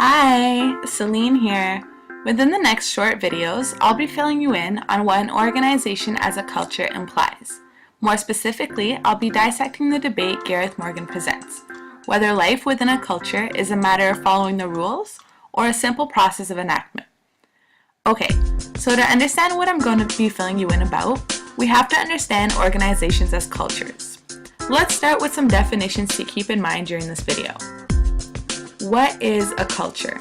Hi, Celine here. Within the next short videos, I'll be filling you in on what an organization as a culture implies. More specifically, I'll be dissecting the debate Gareth Morgan presents, whether life within a culture is a matter of following the rules or a simple process of enactment. Okay, so to understand what I'm going to be filling you in about, we have to understand organizations as cultures. Let's start with some definitions to keep in mind during this video. What is a culture?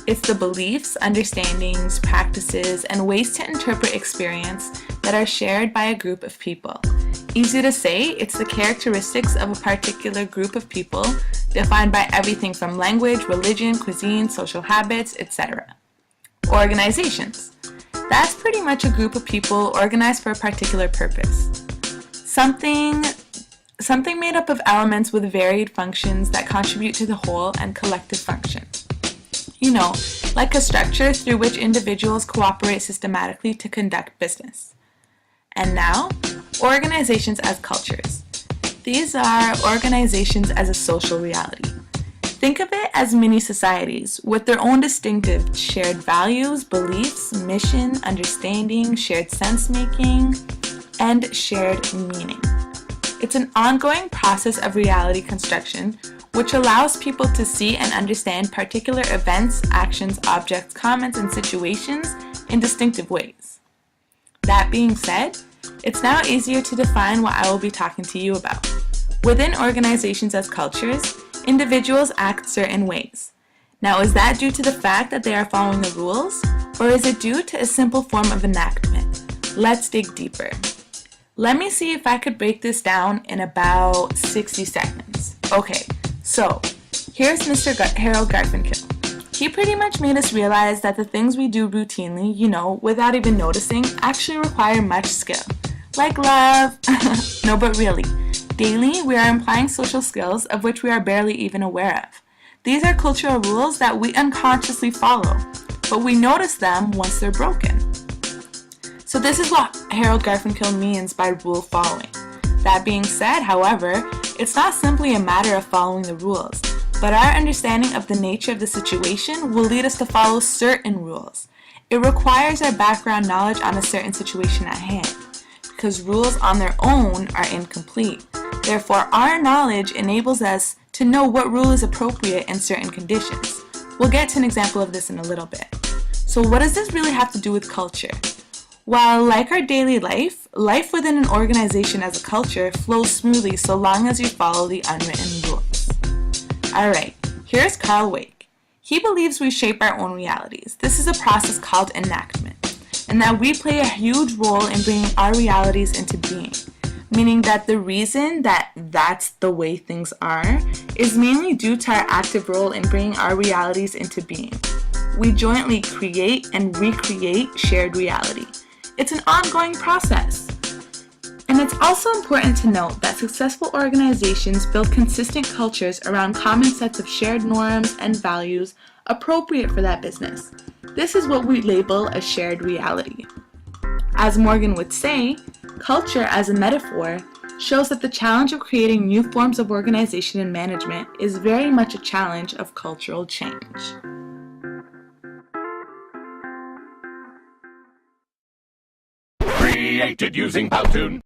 It's the beliefs, understandings, practices, and ways to interpret experience that are shared by a group of people. Easy to say, it's the characteristics of a particular group of people defined by everything from language, religion, cuisine, social habits, etc. Organizations. That's pretty much a group of people organized for a particular purpose. Something made up of elements with varied functions that contribute to the whole and collective function. You know, like a structure through which individuals cooperate systematically to conduct business. And now, organizations as cultures. These are organizations as a social reality. Think of it as mini societies with their own distinctive shared values, beliefs, mission, understanding, shared sense-making, and shared meaning. It's an ongoing process of reality construction which allows people to see and understand particular events, actions, objects, comments, and situations in distinctive ways. That being said, it's now easier to define what I will be talking to you about. Within organizations as cultures, individuals act certain ways. Now, is that due to the fact that they are following the rules, or is it due to a simple form of enactment? Let's dig deeper. Let me see if I could break this down in about 60 seconds. Okay, so here's Mr. Harold Garfinkel. He pretty much made us realize that the things we do routinely, without even noticing, actually require much skill. Like love. No, but really. Daily, we are implying social skills of which we are barely even aware of. These are cultural rules that we unconsciously follow, but we notice them once they're broken. So this is what Harold Garfinkel means by rule following. That being said, however, it's not simply a matter of following the rules, but our understanding of the nature of the situation will lead us to follow certain rules. It requires our background knowledge on a certain situation at hand, because rules on their own are incomplete. Therefore, our knowledge enables us to know what rule is appropriate in certain conditions. We'll get to an example of this in a little bit. So what does this really have to do with culture? Well, like our daily life within an organization as a culture flows smoothly so long as you follow the unwritten rules. Alright, here's Carl Wake. He believes we shape our own realities. This is a process called enactment, and that we play a huge role in bringing our realities into being, meaning that the reason that that's the way things are is mainly due to our active role in bringing our realities into being. We jointly create and recreate shared reality. It's an ongoing process. And it's also important to note that successful organizations build consistent cultures around common sets of shared norms and values appropriate for that business. This is what we label a shared reality. As Morgan would say, culture as a metaphor shows that the challenge of creating new forms of organization and management is very much a challenge of cultural change. Created using Powtoon.